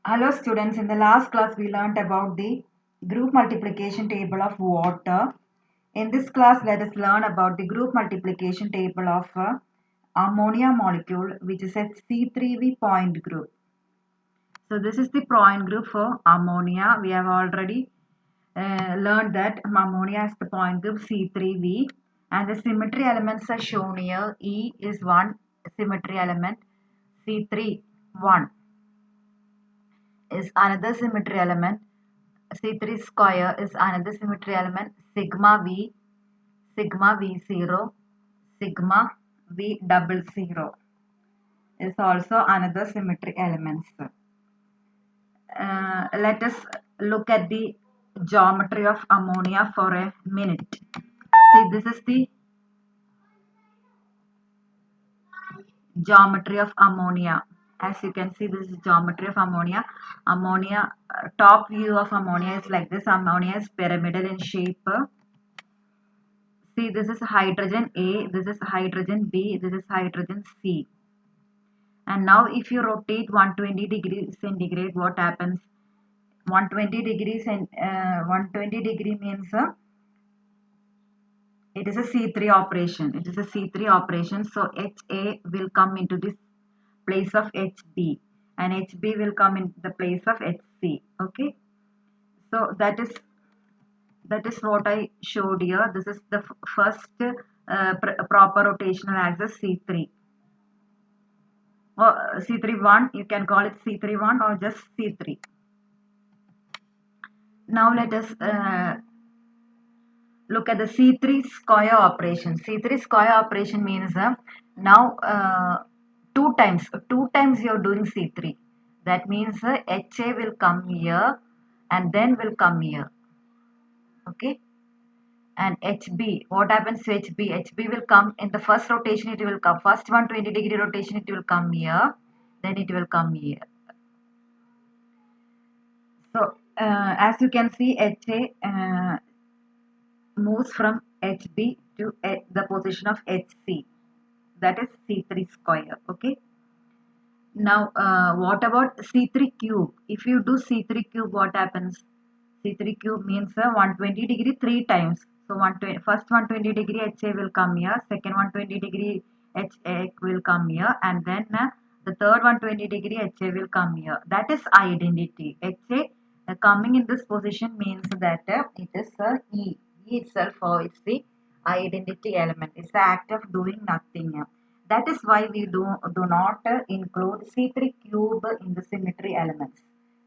Hello students, in the last class we learned about the group multiplication table of water. In this class let us learn about the group multiplication table of ammonia molecule, which is a C3V point group. So this is the point group for ammonia. We have already learned that ammonia has the point group C3V, and the symmetry elements are shown here. E is one symmetry element, C3 1 is another symmetry element. C3 square is another symmetry element. Sigma V0, sigma V double zero is also another symmetry elements. Let us look at the geometry of ammonia for a minute. See, this is the geometry of ammonia. As you can see, this is geometry of ammonia. Top view of ammonia is like this. Ammonia is pyramidal in shape. See, this is hydrogen A, this is hydrogen B, this is hydrogen C. And now if you rotate 120 degrees centigrade, what happens? 120 degrees and 120 degree means it is a C3 operation. It is a C3 operation. So HA will come into this place of HB, and HB will come in the place of HC. Okay. So that is what I showed here. This is the first proper rotational axis C3. Or C31, you can call it C31 or just C3. Now let us look at the C3 square operation. C3 square operation means now two times you are doing C3. That means HA will come here and then will come here. Okay. And HB, what happens to HB? HB will come in the first rotation, it will come. First 120 degree rotation, it will come here. Then it will come here. So, as you can see, HA moves from HB to the position of HC. That is C3 square. Okay. Now, what about C3 cube? If you do C3 cube, what happens? C3 cube means 120 degree 3 times. So first 120 degree HA will come here, second 120 degree HA will come here, and then the third 120 degree HA will come here. That is identity. HA coming in this position means that it is E. E itself is the identity element. It's the act of doing nothing. That is why we do not include C3 cube in the symmetry elements.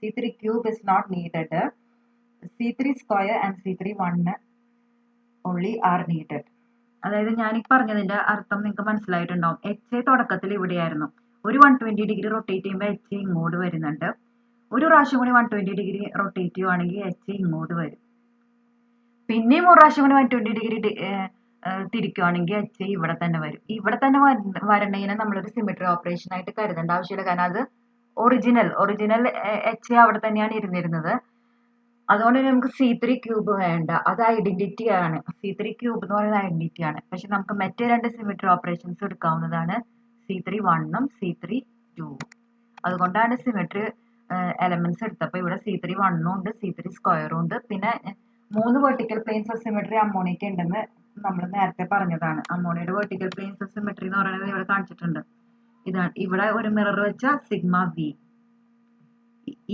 C3 cube is not needed. C3 square and C3 1 only are needed. അതായത് ഞാൻ ഈ പറഞ്ഞതിന്റെ അർത്ഥം നിങ്ങൾക്ക് മനസ്സിലായിട്ടുണ്ടാവും. H A തുടക്കത്തിൽ ഇവിടെയായിരുന്നു. ഒരു 120 ഡിഗ്രി റൊട്ടേറ്റ് ചെയ്യുമ്പോൾ എച്ച് ഇങ്ങോട്ട് വരുന്നുണ്ട്. ഒരു പ്രാവശ്യം കൂടി 120 ഡിഗ്രി റൊട്ടേറ്റ് ചെയ്യുവാണെങ്കിൽ എച്ച് ഇങ്ങോട്ട് വരും. പിന്നെയും ഒരു പ്രാവശ്യം കൂടി 120 ഡിഗ്രി തിരിക്കുവാണെങ്കിൽ എച്ച് ഇവിടെ തന്നെ വരും. ഇവിടെ തന്നെ വരണ്ടതിനെ നമ്മളൊരു സിമെട്രി ഓപ്പറേഷൻ ആയിട്ട് കരുതേണ്ട ആവശ്യമില്ല. കാരണം അത് ഒറിജിനൽ എച്ച് അവിടെ തന്നെയാണ് ഇരുന്നിരുന്നത്. അതുകൊണ്ട് തന്നെ നമുക്ക് C3 ക്യൂബ് വേണ്ട. അത് ഐഡന്റിറ്റി ആണ്. C3 ക്യൂബ് എന്ന് പറയുന്നത് ഐഡന്റിറ്റി ആണ്. പക്ഷെ നമുക്ക് മറ്റേ രണ്ട് സിമെട്രി ഓപ്പറേഷൻസ് എടുക്കാവുന്നതാണ്, C3 1ഉം C3 2ഉം. അതുകൊണ്ടാണ് സിമെട്രി എലമെന്റ്സ് എടുത്തപ്പോൾ ഇവിടെ C3 1ഉം ഉണ്ട്, C3 സ്ക്വയറും ഉണ്ട്. പിന്നെ 3 വെർട്ടിക്കൽ പ്ലെയിൻസ് ഓഫ് സിമെട്രി അമോണിയക്ക് ഉണ്ടെന്ന് നമ്മൾ നേരത്തെ പറഞ്ഞതാണ്. അമോണിയയുടെ വെർട്ടിക്കൽ പ്ലെയിൻസ് ഓഫ് സിമെട്രി എന്ന് പറയുന്നത് ഇവിടെ കാണിച്ചിട്ടുണ്ട്. ഇതാണ്. ഇവിടെ ഒരു മിറർ വെച്ച സിഗ്മ വി,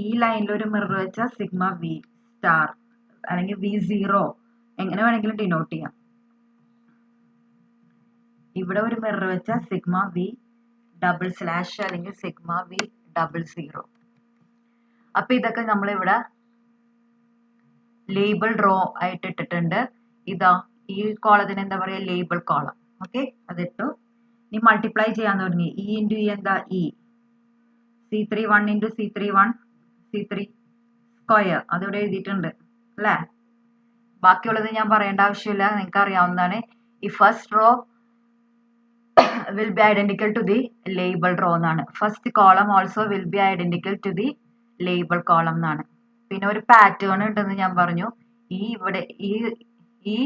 ഈ ലൈനിൽ ഒരു മിറർ വെച്ച സിഗ്മ വി സ്റ്റാർ അല്ലെങ്കിൽ V0 എങ്ങനെ വേണമെങ്കിലും ഡിനോട്ട് ചെയ്യാം. ഇവിടെ ഒരു മിറർ വെച്ച സിഗ്മ വി ഡബിൾ സ്ലാഷ് അല്ലെങ്കിൽ സിഗ്മ വി ഡബിൾ സീറോ. അപ്പൊ ഇതൊക്കെ നമ്മൾ ഇവിടെ ലേബിൾ റോ ആയിട്ട് ഇട്ടിട്ടുണ്ട്. ഇതാ ഈ കോളത്തിന് എന്താ പറയാ, ലേബിൾ കോളം. ഓക്കെ, അതിട്ടു. ഇനി മൾട്ടിപ്ലൈ ചെയ്യാൻ തുടങ്ങി. ഇ ഇൻറ്റു ഇ എന്താ E. C3 1 into C3 1 C3 square അതിവിടെ എഴുതിയിട്ടുണ്ട് അല്ലേ. ബാക്കിയുള്ളത് ഞാൻ പറയേണ്ട ആവശ്യമില്ല, നിങ്ങൾക്ക് അറിയാവുന്നതാണ്. ഈ first row will be identical to the label row എന്നാണ്. First column also will be identical to the label column എന്നാണ്. പിന്നെ ഒരു പാറ്റേൺ ഉണ്ടെന്ന് ഞാൻ പറഞ്ഞു. ഈ ഇവിടെ ഈ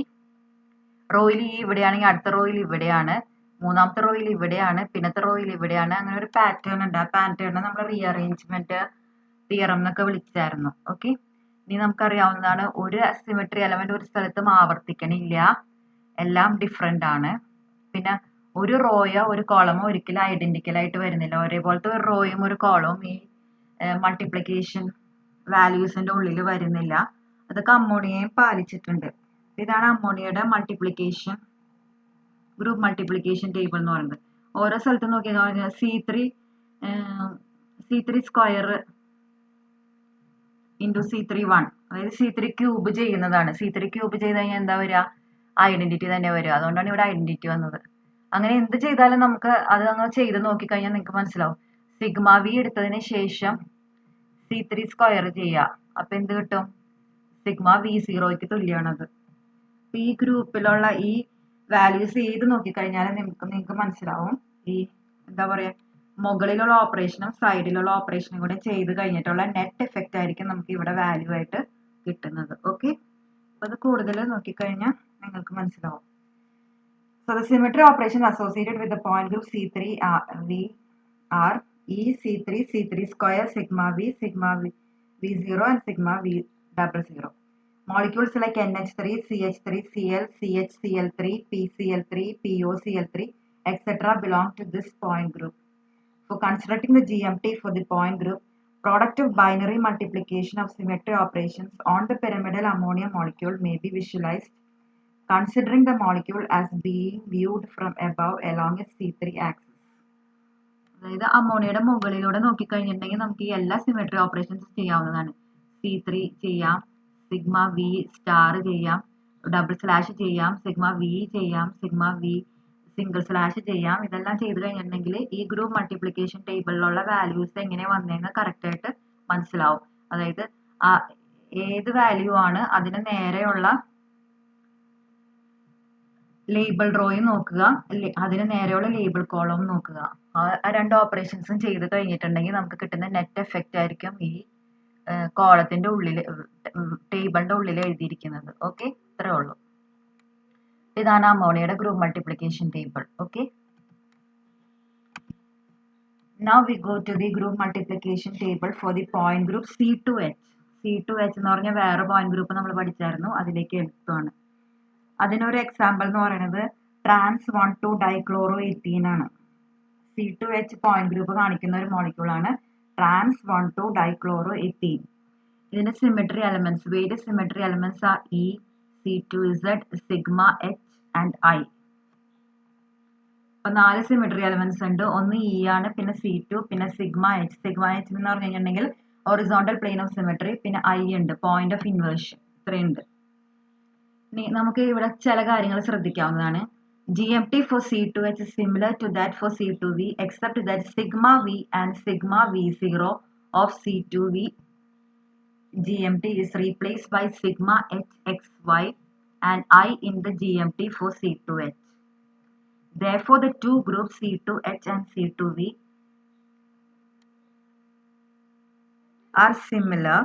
റോയിൽ ഈ ഇവിടെയാണെങ്കിൽ അടുത്ത റോയിൽ ഇവിടെയാണ്, മൂന്നാമത്തെ റോയിൽ ഇവിടെയാണ്, പിന്നത്തെ റോയിൽ ഇവിടെയാണ്. അങ്ങനെ ഒരു പാറ്റേൺ ഉണ്ട്. ആ പാറ്റേണിനെ നമ്മൾ റീഅറേഞ്ച്മെന്റ് തിയറം എന്നൊക്കെ വിളിച്ചായിരുന്നു. ഓക്കെ, ഇനി നമുക്കറിയാവുന്നതാണ് ഒരു സിമെട്രി എലമെന്റ് ഒരു സ്ഥലത്തും ആവർത്തിക്കണില്ല, എല്ലാം ഡിഫറെന്റ് ആണ്. പിന്നെ ഒരു റോയോ ഒരു കോളമോ ഒരിക്കലും ഐഡന്റിക്കൽ ആയിട്ട് വരുന്നില്ല. ഒരേപോലത്തെ ഒരു റോയും ഒരു കോളവും ഈ മൾട്ടിപ്ലിക്കേഷൻ വാല്യൂസിന്റെ ഉള്ളിൽ വരുന്നില്ല. അതൊക്കെ അമ്മോണിയയും പാലിച്ചിട്ടുണ്ട്. ഇതാണ് അമ്മോണിയയുടെ മൾട്ടിപ്ലിക്കേഷൻ ഗ്രൂപ്പ് മൾട്ടിപ്ലിക്കേഷൻ ടേബിൾ എന്ന് പറയുന്നത്. ഓരോ സ്ഥലത്തും നോക്കിയാൽ C3 സ്ക്വയർ ഇൻറ്റു C3 1, അതായത് C3 ക്യൂബ് ചെയ്യുന്നതാണ്. C3 ക്യൂബ് ചെയ്ത് കഴിഞ്ഞാൽ എന്താ വരിക? ഐഡന്റിറ്റി തന്നെ വരിക. അതുകൊണ്ടാണ് ഇവിടെ ഐഡന്റിറ്റി വന്നത്. അങ്ങനെ എന്ത് ചെയ്താലും നമുക്ക് അത് അങ്ങനെ ചെയ്ത് നോക്കിക്കഴിഞ്ഞാൽ നിങ്ങൾക്ക് മനസ്സിലാവും. സിഗ്മ വി എടുത്തതിന് ശേഷം C3 സ്ക്വയർ ചെയ്യുക. അപ്പൊ എന്ത് കിട്ടും? സിഗ്മ V0ക്ക് തുല്യമാണത്. ഈ ഗ്രൂപ്പിലുള്ള ഈ വാല്യൂസ് ഏത് നോക്കിക്കഴിഞ്ഞാലും നിങ്ങൾക്ക് മനസ്സിലാവും. ഈ എന്താ പറയാ, മുകളിലുള്ള ഓപ്പറേഷനും സൈഡിലുള്ള ഓപ്പറേഷനും കൂടെ ചെയ്ത് കഴിഞ്ഞിട്ടുള്ള നെറ്റ് എഫക്റ്റ് ആയിരിക്കും നമുക്ക് ഇവിടെ വാല്യൂ ആയിട്ട് കിട്ടുന്നത്. ഓക്കെ, അപ്പൊ അത് കൂടുതൽ നോക്കിക്കഴിഞ്ഞാൽ നിങ്ങൾക്ക് മനസ്സിലാവും. So the symmetry operation associated with the point group C3 V are E C3 square sigma V V0 and sigma V00. Molecules like NH3, CH3, Cl, CH, Cl3, PCl3, POCl3, etc. belong to this point group. For constructing the GMT for the point group, product of binary multiplication of symmetry operations on the pyramidal ammonia molecule may be visualized considering the molecule as being viewed from above along a C3 axis. അതായത് അമോണിയയുടെ മുകളിലൂടെ നോക്കിക്കഴിഞ്ഞിട്ടുണ്ടെങ്കിൽ നമുക്ക് ഈ എല്ലാ symmetry operations ചെയ്യാവുന്നതാണ്. C3 ചെയ്യാം, sigma V star ചെയ്യാം, double slash ചെയ്യാം, sigma V ചെയ്യാം, സിഗ്മ വി സിംഗിൾ സ്ലാഷ് ചെയ്യാം. ഇതെല്ലാം ചെയ്ത് കഴിഞ്ഞിട്ടുണ്ടെങ്കിൽ ഈ ഗ്രൂപ്പ് മൾട്ടിപ്ലിക്കേഷൻ ടേബിളിലുള്ള വാല്യൂസ് എങ്ങനെ വന്നതെന്ന് കറക്റ്റ് ആയിട്ട് മനസ്സിലാവും. അതായത് ഏത് വാല്യൂ ആണ് അതിന് നേരെയുള്ള ലേബിൾ റോയും നോക്കുക, അതിന് നേരെയുള്ള ലേബിൾ കോളവും നോക്കുക. ആ രണ്ട് ഓപ്പറേഷൻസും ചെയ്ത് കഴിഞ്ഞിട്ടുണ്ടെങ്കിൽ നമുക്ക് കിട്ടുന്ന നെറ്റ് എഫക്റ്റ് ആയിരിക്കും ഈ കോളത്തിന്റെ ഉള്ളിൽ ടേബിളിന്റെ ഉള്ളിൽ എഴുതിയിരിക്കുന്നത്. ഓക്കെ, ഇത്രേ ഉള്ളൂ. ഇതാണ് അമോണിയയുടെ group multiplication table. Okay, now we go to the group multiplication table for the point group C2H. C2H എന്ന് പറഞ്ഞ വേറെ പോയിന്റ് ഗ്രൂപ്പ് നമ്മൾ പഠിച്ചായിരുന്നു, അതിലേക്ക് എടുത്തതാണ്. അതിനൊരു എക്സാമ്പിൾ എന്ന് പറയുന്നത് ട്രാൻസ് 1,2 ഡൈക്ലോറോഎത്തീൻ ആണ്. C2H പോയിന്റ് ഗ്രൂപ്പ് കാണിക്കുന്ന ഒരു മോളിക്യൂൾ ആണ് ട്രാൻസ് 1,2 ഡൈക്ലോറോഎത്തീൻ. ഇതിന്റെ symmetry elements, various symmetry elements ആ E, C2Z, sigma H and I. അപ്പൊ 4 സിമെട്രി എലമെന്റ്സ് ഉണ്ട്. ഒന്ന് E ആണ്, പിന്നെ C2, പിന്നെ സിഗ്മ H. സിഗ്മ H എന്ന് പറഞ്ഞു കഴിഞ്ഞിട്ടുണ്ടെങ്കിൽ ഹൊറിസോണ്ടൽ പ്ലെയിൻ ഓഫ് സിമെട്രി, പിന്നെ I ഉണ്ട്, പോയിന്റ് ഓഫ് ഇൻവേർഷൻ. ഇത്രയുണ്ട്. ഇനി നമുക്ക് ഇവിടെ ചില കാര്യങ്ങൾ ശ്രദ്ധിക്കാവുന്നതാണ്. GMT for C2H is similar to that for C2V except that sigma V and sigma V0 of C2V GMT is replaced by sigma HXY and I in the GMT for C2H. Therefore, the two groups C2H and C2V are similar,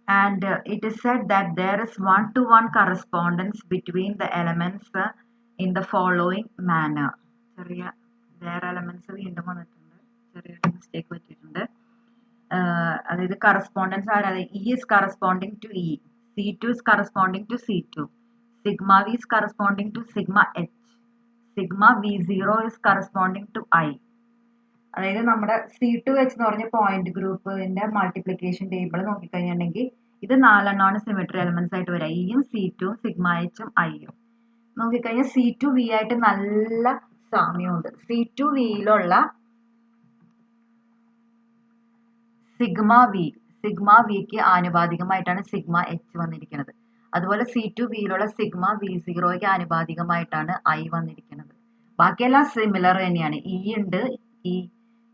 and it is said that there is one-to-one correspondence between the elements in the following manner. Their elements വീണ്ടും വന്നിട്ടുണ്ട്, ചെറിയൊരു mistake പറ്റിയിട്ടുണ്ട്. അതായത് correspondence ആരാണ്? E is corresponding to E, C2 is corresponding to C2, sigma V is corresponding to sigma H, sigma V0 is corresponding to I. അതായത് നമ്മുടെ C2H എന്ന് പറഞ്ഞ പോയിന്റ് ഗ്രൂപ്പിന്റെ മൾട്ടിപ്ലിക്കേഷൻ ടേബിൾ നോക്കിക്കഴിഞ്ഞിട്ടുണ്ടെങ്കിൽ ഇത് 4 എണ്ണമാണ് സിമെട്രി എലമെന്റ്സ് ആയിട്ട് വരിക. ഇയും C2, സിഗ്മ Hഉം Iയും. നോക്കിക്കഴിഞ്ഞാൽ C2V ആയിട്ട് നല്ല സാമ്യമുണ്ട്. C2Vയിലുള്ള സിഗ്മ വിക്ക് ആനുപാതികമായിട്ടാണ് സിഗ്മ H വന്നിരിക്കുന്നത്. അതുപോലെ C2Vയിലുള്ള സിഗ്മ V0ക്ക് ആനുപാതികമായിട്ടാണ് I വന്നിരിക്കുന്നത്. ബാക്കിയെല്ലാം സിമിലർ തന്നെയാണ്. E ഉണ്ട്,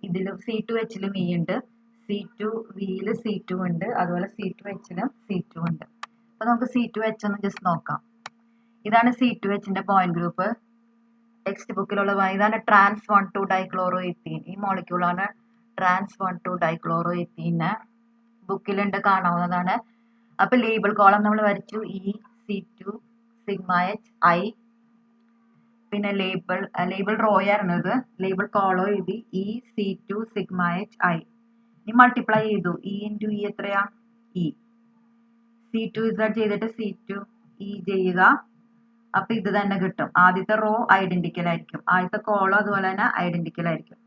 ഇതിലും C2Hലും E ഉണ്ട്, C2Vയിൽ C2 ഉണ്ട്, അതുപോലെ C2Hലും C2 ഉണ്ട്. അപ്പൊ നമുക്ക് C2H ഒന്ന് ജസ്റ്റ് നോക്കാം. ഇതാണ് C2Hന്റെ പോയിന്റ് ഗ്രൂപ്പ്. ടെക്സ്റ്റ് ബുക്കിലുള്ള ഇതാണ് ട്രാൻസ് 1,2 ഡൈക്ലോറോഎത്തീൻ. ഈ മോളിക്യൂളാണ് ട്രാൻസ് 1,2 ഡൈക്ലോറോഎത്തീൻ. ബുക്കിലുണ്ട്, കാണാവുന്നതാണ്. അപ്പൊ ലേബിൾ കോളം നമ്മൾ വരച്ചു, E, C2, sigma H, I. പിന്നെ ലേബിൾ റോ ആയിരുന്നത്, ലേബിൾ കോളോ എഴുതി E, C2, sigma H, I. ഇനി മൾട്ടിപ്ലൈ ചെയ്തു. ഇ ഇൻറ്റു ഇ എത്രയാ? ഇ. C2Z ചെയ്തിട്ട് C2 ഇ ചെയ്യുക. അപ്പൊ ഇത് തന്നെ കിട്ടും. ആദ്യത്തെ റോ ഐഡന്റിക്കൽ ആയിരിക്കും, ആദ്യത്തെ കോളം അതുപോലെ തന്നെ ഐഡന്റിക്കൽ ആയിരിക്കും.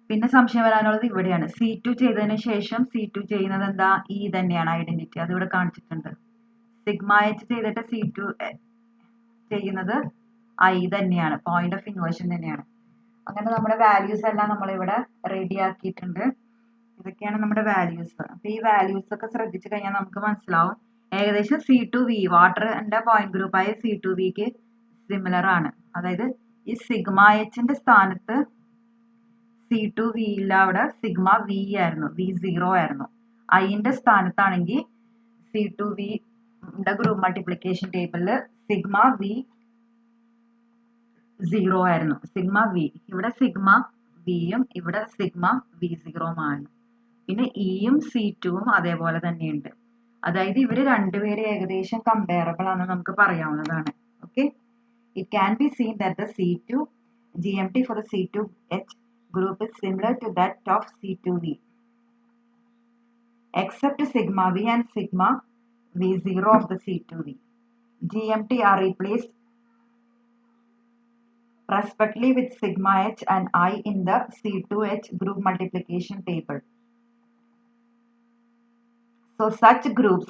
പിന്നെ സംശയം വരാനുള്ളത് ഇവിടെയാണ്. C2 ചെയ്തതിന് ശേഷം C2 ചെയ്യുന്നത് എന്താ? ഇ തന്നെയാണ് ഐഡന്റിറ്റി, അത് ഇവിടെ കാണിച്ചിട്ടുണ്ട്. സിഗ്മ എച്ച് ചെയ്തിട്ട് C2 ചെയ്യുന്നത് ഐ തന്നെയാണ്, പോയിന്റ് ഓഫ് ഇൻവേർഷൻ തന്നെയാണ്. അങ്ങനെ നമ്മുടെ വാല്യൂസ് എല്ലാം നമ്മളിവിടെ റെഡി ആക്കിയിട്ടുണ്ട്. ഇതൊക്കെയാണ് നമ്മുടെ വാല്യൂസ്. അപ്പൊ ഈ വാല്യൂസ് ഒക്കെ ശ്രദ്ധിച്ചു കഴിഞ്ഞാൽ നമുക്ക് മനസ്സിലാവും ഏകദേശം C2V വാട്ടറിന്റെ പോയിന്റ് ഗ്രൂപ്പായ C2Vക്ക് സിമിലർ ആണ്. അതായത് ഈ സിഗ്മ എച്ചിന്റെ സ്ഥാനത്ത് C2V ഇല്ല, അവിടെ സിഗ്മ വി ആയിരുന്നു, V0 ആയിരുന്നു. ഐന്റെ സ്ഥാനത്താണെങ്കിൽ C2Vയുടെ ഗ്രൂപ്പ് മൾട്ടിപ്ലിക്കേഷൻ ടേബിളില് സിഗ്മ വി 0 ആയിരുന്നു, സിഗ്മ വി. ഇവിടെ സിഗ്മ വിയും ഇവിടെ സിഗ്മ V0 ആണ്. പിന്നെ ഇയും C2ഉം അതേപോലെ തന്നെയുണ്ട്. അതായത് ഇവര് രണ്ടുപേരും ഏകദേശം കമ്പയറബിൾ ആണെന്ന് നമുക്ക് പറയാവുന്നതാണ്. Okay, it can be seen that the C2 GMT for the C2H group is similar to that of C2V except sigma V and sigma V0 of the C2V. GMT are replaced respectively with sigma H and I in the C2H group multiplication table. So such groups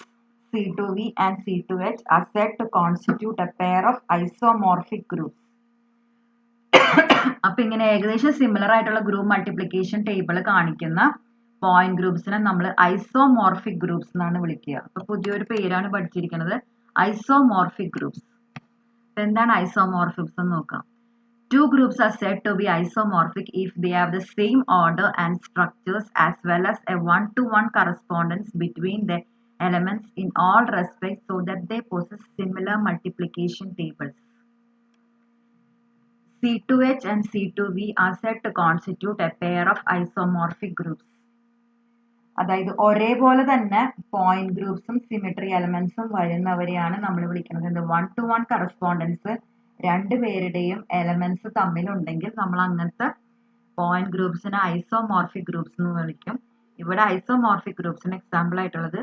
C2V and C2H are said to constitute a pair of isomorphic groups. അപ്പൊ ഇങ്ങനെ ഏകദേശം similar ആയിട്ടുള്ള group multiplication table കാണിക്കുന്ന point ഗ്രൂപ്പ്സിനെ നമ്മൾ isomorphic groups എന്നാണ് വിളിക്കുക. അപ്പൊ പുതിയൊരു പേരാണ് പഠിച്ചിരിക്കുന്നത്, ഐസോമോർഫിക് ഗ്രൂപ്പ്സ്. എന്താണ് ഐസോമോർഫിക്സ് എന്ന് നോക്കാം. Two groups are said to be isomorphic if they have the same order and structures as well as a one-to-one correspondence between the elements in all respects so that they possess similar multiplication tables. C2H and C2V are said to constitute a pair of isomorphic groups. അതായത് ഒരേപോലെ തന്നെ point ഗ്രൂപ്പ്സും symmetry എലമെന്റ്സും വരുന്നവരെയാണ് നമ്മൾ വിളിക്കുന്നത് one two one correspondence. രണ്ടുപേരുടെയും elements തമ്മിലുണ്ടെങ്കിൽ നമ്മൾ അങ്ങനത്തെ point ഗ്രൂപ്പ്സിനെ isomorphic groups എന്ന് വിളിക്കും. ഇവിടെ ഐസോമോർഫിക് ഗ്രൂപ്പ്സിന് എക്സാമ്പിൾ ആയിട്ടുള്ളത്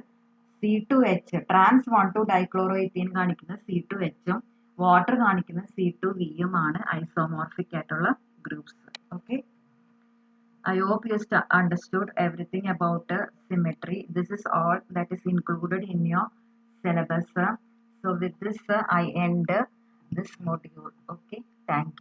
C2H, ട്രാൻസ് 1,2 ഡൈക്ലോറോഇഥീൻ കാണിക്കുന്ന C2H ഉം വാട്ടർ കാണിക്കുന്ന C2V ആണ് ഐസോമോർഫിക് ആയിട്ടുള്ള groups. Okay, I hope you understood everything about symmetry. This is all that is included in your syllabus. So with this, I end this module. Okay, thank you.